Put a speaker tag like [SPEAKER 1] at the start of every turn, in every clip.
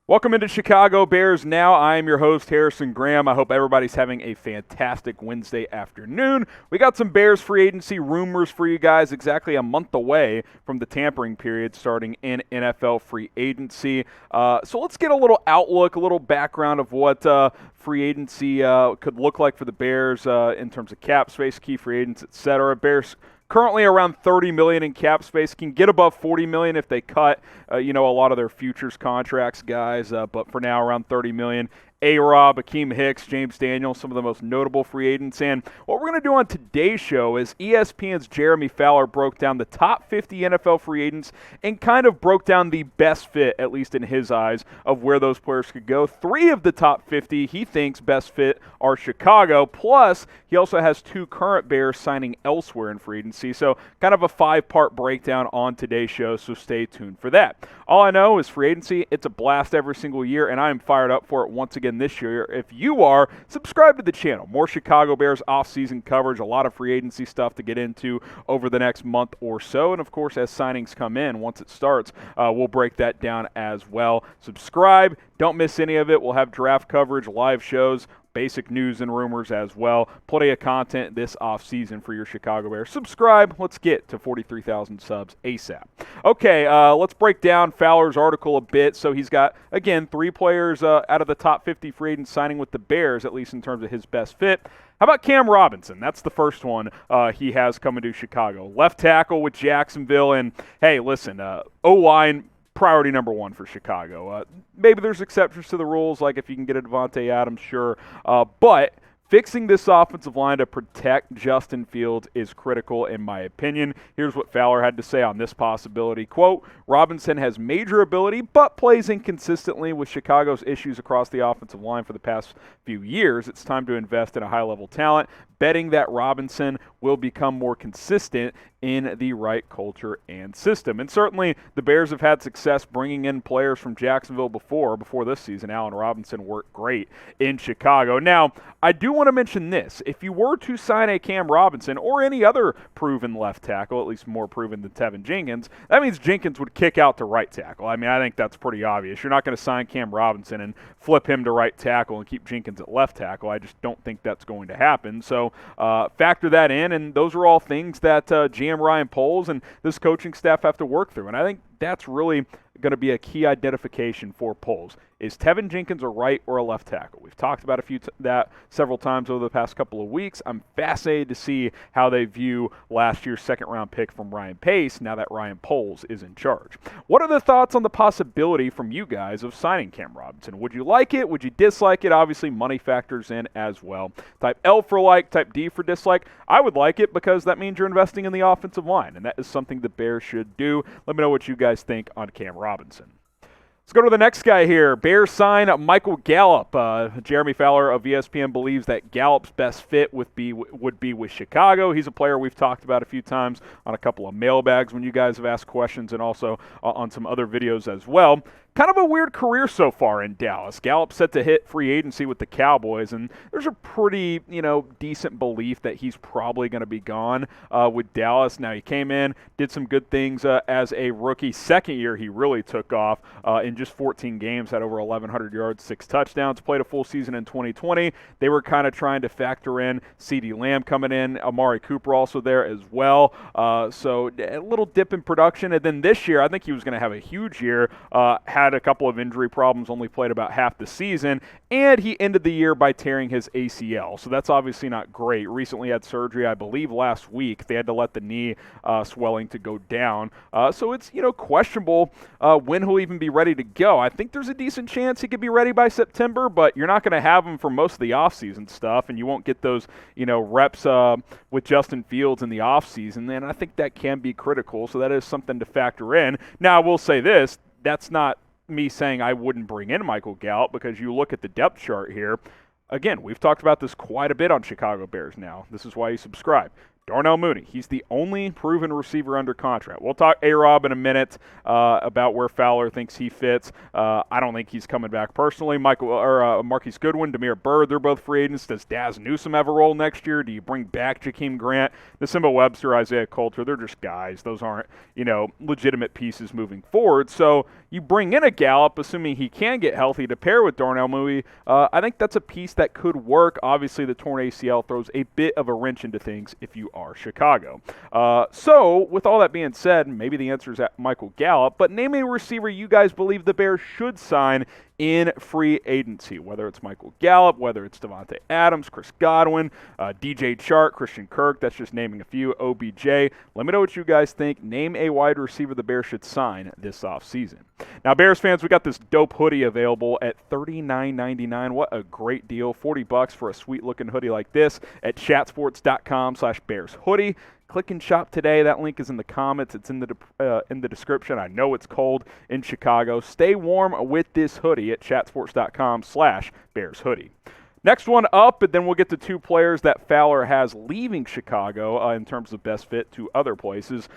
[SPEAKER 1] Welcome into Chicago Bears Now. I am your host, Harrison Graham. I hope everybody's having a fantastic Wednesday afternoon. We got some Bears free agency rumors for you guys exactly a month away from the tampering period starting in NFL free agency. So let's get a little outlook, a little background of what free agency could look like for the Bears in terms of cap space, key free agents, etc. Bears currently around $30 million in cap space, can get above $40 million if they cut, a lot of their futures contracts, guys. But for now, around $30 million. A-Rob, Akeem Hicks, James Daniels, some of the most notable free agents. And what we're going to do on today's show is ESPN's Jeremy Fowler broke down the top 50 NFL free agents and kind of broke down the best fit, at least in his eyes, of where those players could go. 3 of the top 50 he thinks best fit are Chicago, plus he also has 2 current Bears signing elsewhere in free agency. So kind of a 5-part breakdown on today's show, so stay tuned for that. All I know is free agency, it's a blast every single year, and I am fired up for it once again this year. If you are, subscribe to the channel. More Chicago Bears off-season coverage, a lot of free agency stuff to get into over the next month or so. And, of course, as signings come in, once it starts, we'll break that down as well. Subscribe. Don't miss any of it. We'll have draft coverage, live shows, basic news and rumors as well. Plenty of content this offseason for your Chicago Bears. Subscribe. Let's get to 43,000 subs ASAP. Okay, let's break down Fowler's article a bit. So he's got, again, 3 players out of the top 50 free agents signing with the Bears, at least in terms of his best fit. How about Cam Robinson? That's the first one he has coming to Chicago. Left tackle with Jacksonville. And, hey, listen, O-line, priority number 1 for Chicago. Maybe there's exceptions to the rules, like if you can get a Devontae Adams, sure. But fixing this offensive line to protect Justin Fields is critical, in my opinion. Here's what Fowler had to say on this possibility. Quote, Robinson has major ability, but plays inconsistently with Chicago's issues across the offensive line for the past few years. It's time to invest in a high-level talent, betting that Robinson will become more consistent in the right culture and system. And certainly the Bears have had success bringing in players from Jacksonville before this season. Allen Robinson worked great in Chicago. Now, I do want to mention this. If you were to sign a Cam Robinson or any other proven left tackle, at least more proven than Tevin Jenkins, that means Jenkins would kick out to right tackle. I mean, I think that's pretty obvious. You're not going to sign Cam Robinson and flip him to right tackle and keep Jenkins at left tackle. I just don't think that's going to happen. So factor that in, and those are all things that GM Ryan Poles and this coaching staff have to work through. And I think that's really going to be a key identification for Poles. Is Tevin Jenkins a right or a left tackle? We've talked about that several times over the past couple of weeks. I'm fascinated to see how they view last year's second-round pick from Ryan Pace now that Ryan Poles is in charge. What are the thoughts on the possibility from you guys of signing Cam Robinson? Would you like it? Would you dislike it? Obviously, money factors in as well. Type L for like, type D for dislike. I would like it because that means you're investing in the offensive line, and that is something the Bears should do. Let me know what you guys think on Cam Robinson. Let's go to the next guy here. Bears sign Michael Gallup. Jeremy Fowler of ESPN believes that Gallup's best fit would be with Chicago. He's a player we've talked about a few times on a couple of mailbags when you guys have asked questions and also on some other videos as well. Kind of a weird career so far in Dallas. Gallup set to hit free agency with the Cowboys, and there's a pretty, decent belief that he's probably going to be gone with Dallas. Now, he came in, did some good things as a rookie. Second year, he really took off in just 14 games, had over 1,100 yards, 6 touchdowns, played a full season in 2020. They were kind of trying to factor in CeeDee Lamb coming in, Amari Cooper also there as well. So a little dip in production. And then this year, I think he was going to have a huge year, had a couple of injury problems, only played about half the season, and he ended the year by tearing his ACL. So that's obviously not great. Recently had surgery, I believe last week. They had to let the knee swelling to go down. So it's, questionable when he'll even be ready to go. I think there's a decent chance he could be ready by September, but you're not going to have him for most of the offseason stuff, and you won't get those, reps with Justin Fields in the offseason. And I think that can be critical, so that is something to factor in. Now, I will say this, that's not me saying I wouldn't bring in Michael Gallup, because you look at the depth chart here. Again, we've talked about this quite a bit on Chicago Bears Now. This is why you subscribe. Darnell Mooney. He's the only proven receiver under contract. We'll talk A-Rob in a minute about where Fowler thinks he fits. I don't think he's coming back personally. Marquise Goodwin, Damiere Byrd, they're both free agents. Does Daz Newsome have a role next year? Do you bring back Jakeem Grant? Nsimba Webster, Isaiah Coulter, they're just guys. Those aren't, legitimate pieces moving forward. So you bring in a Gallup, assuming he can get healthy, to pair with Darnell Mooney. I think that's a piece that could work. Obviously, the torn ACL throws a bit of a wrench into things if you are Chicago. So, with all that being said, maybe the answer is at Michael Gallup, but name a receiver you guys believe the Bears should sign in free agency, whether it's Michael Gallup, whether it's Devontae Adams, Chris Godwin, DJ Chark, Christian Kirk, that's just naming a few, OBJ. Let me know what you guys think. Name a wide receiver the Bears should sign this offseason. Now, Bears fans, we got this dope hoodie available at $39.99. What a great deal. $40 for a sweet-looking hoodie like this at chatsports.com/Bears hoodie. Click and shop today. That link is in the comments. It's in the description. I know it's cold in Chicago. Stay warm with this hoodie at chatsports.com/Bears hoodie. Next one up, and then we'll get to two players that Fowler has leaving Chicago in terms of best fit to other places.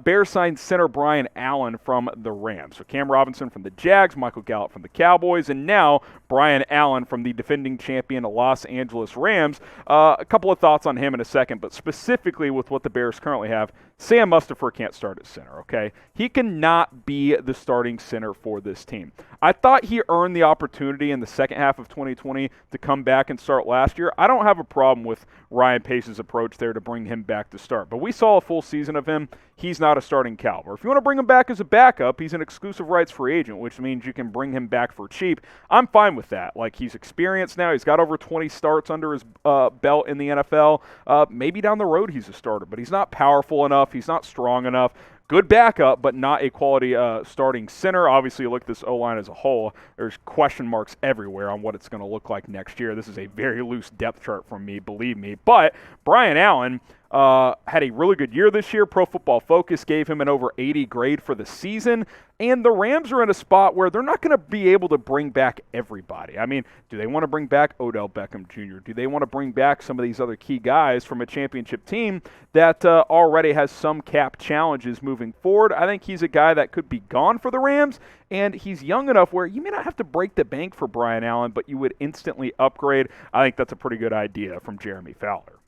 [SPEAKER 1] Bears signed center Brian Allen from the Rams. So Cam Robinson from the Jags, Michael Gallup from the Cowboys, and now Brian Allen from the defending champion Los Angeles Rams. A couple of thoughts on him in a second, but specifically with what the Bears currently have, Sam Mustipher can't start at center, okay? He cannot be the starting center for this team. I thought he earned the opportunity in the second half of 2020 to come back and start last year. I don't have a problem with Ryan Pace's approach there to bring him back to start, but we saw a full season of him. He's not a starting caliber. If you want to bring him back as a backup, he's an exclusive rights free agent, which means you can bring him back for cheap. I'm fine with that. Like, he's experienced now. He's got over 20 starts under his belt in the NFL. Maybe down the road he's a starter, but he's not powerful enough. He's not strong enough. Good backup, but not a quality starting center. Obviously, you look at this O-line as a whole, there's question marks everywhere on what it's going to look like next year. This is a very loose depth chart from me, believe me. But Brian Allen had a really good year this year. Pro Football Focus gave him an over 80 grade for the season. And the Rams are in a spot where they're not going to be able to bring back everybody. I mean, do they want to bring back Odell Beckham Jr.? Do they want to bring back some of these other key guys from a championship team that already has some cap challenges moving forward? I think he's a guy that could be gone for the Rams, and he's young enough where you may not have to break the bank for Brian Allen, but you would instantly upgrade. I think that's a pretty good idea from Jeremy Fowler.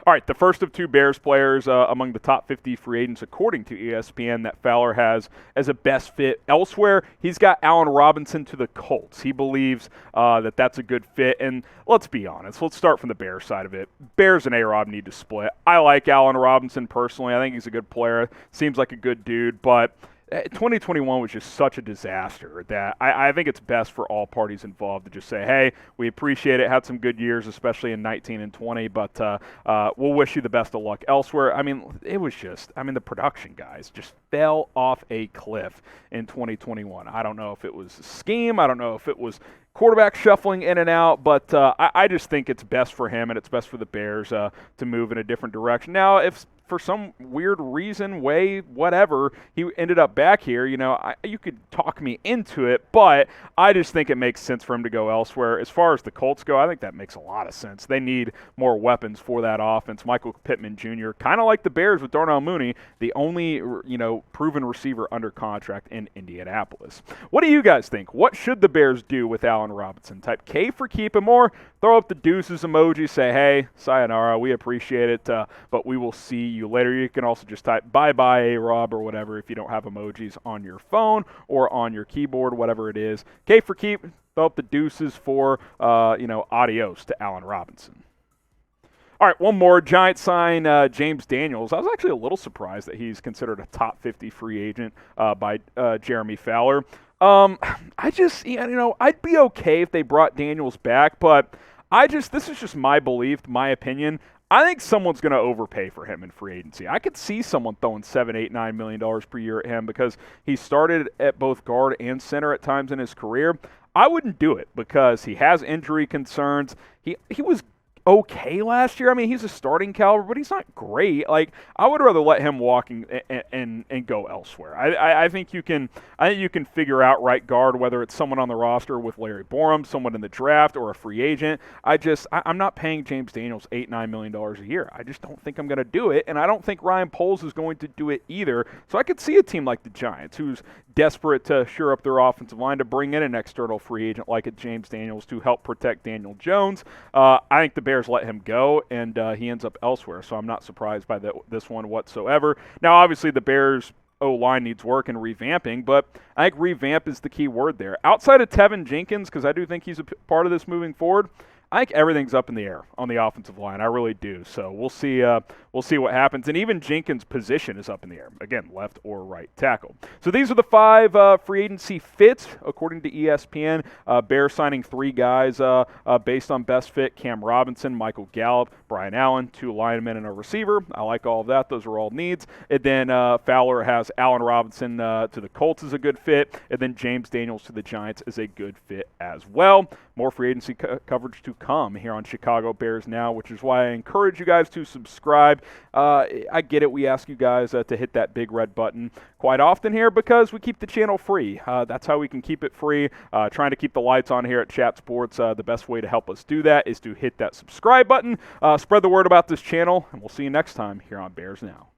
[SPEAKER 1] All right, the first of two Bears players among the top 50 free agents, according to ESPN, that Fowler has as a best fit elsewhere. He's got Allen Robinson to the Colts. He believes that that's a good fit. And let's be honest. Let's start from the Bears side of it. Bears and A-Rob need to split. I like Allen Robinson personally. I think he's a good player. Seems like a good dude, but 2021 was just such a disaster that I think it's best for all parties involved to just say, hey, we appreciate it, had some good years, especially in 19 and 20, but we'll wish you the best of luck elsewhere. I mean, it was just, the production, guys, just fell off a cliff in 2021. I don't know if it was a scheme. I don't know if it was quarterback shuffling in and out, but I just think it's best for him and it's best for the Bears to move in a different direction. Now, if for some weird reason, whatever, he ended up back here, you could talk me into it, but I just think it makes sense for him to go elsewhere. As far as the Colts go, I think that makes a lot of sense. They need more weapons for that offense. Michael Pittman Jr., kind of like the Bears with Darnell Mooney, the only, proven receiver under contract in Indianapolis. What do you guys think? What should the Bears do with Allen Robinson? Type K for keep him, or throw up the deuces emoji, say, hey, sayonara, we appreciate it, but we will see you later. You can also just type bye-bye, A-Rob, or whatever if you don't have emojis on your phone or on your keyboard, whatever it is. K for keep, throw up the deuces for, adios to Allen Robinson. All right, one more. Giants sign James Daniels. I was actually a little surprised that he's considered a top 50 free agent by Jeremy Fowler. I'd be okay if they brought Daniels back, but this is just my belief, my opinion. I think someone's going to overpay for him in free agency. I could see someone throwing $7, $8, $9 million per year at him because he started at both guard and center at times in his career. I wouldn't do it because he has injury concerns. He was okay last year. I mean, he's a starting caliber, but he's not great. Like, I would rather let him walk and go elsewhere. I think you can figure out right guard, whether it's someone on the roster with Larry Borum, someone in the draft, or a free agent. I'm not paying James Daniels $8-9 million a year. I just don't think I'm going to do it, and I don't think Ryan Poles is going to do it either. So I could see a team like the Giants, who's desperate to shore up their offensive line, to bring in an external free agent like a James Daniels to help protect Daniel Jones. I think the Bears let him go, and he ends up elsewhere. So I'm not surprised by this one whatsoever. Now, obviously, the Bears' O-line needs work and revamping, but I think revamp is the key word there. Outside of Tevin Jenkins, because I do think he's a part of this moving forward, I think everything's up in the air on the offensive line. I really do. So we'll see. We'll see what happens. And even Jenkins' position is up in the air. Again, left or right tackle. So these are the 5 free agency fits according to ESPN. Bears signing 3 guys based on best fit: Cam Robinson, Michael Gallup, Brian Allen, 2 linemen and a receiver. I like all of that. Those are all needs. And then Fowler has Allen Robinson to the Colts as a good fit, and then James Daniels to the Giants is a good fit as well. More free agency coverage to come here on Chicago Bears Now, which is why I encourage you guys to subscribe. I get it. We ask you guys to hit that big red button quite often here because we keep the channel free. That's how we can keep it free. Trying to keep the lights on here at Chat Sports. The best way to help us do that is to hit that subscribe button. Spread the word about this channel, and we'll see you next time here on Bears Now.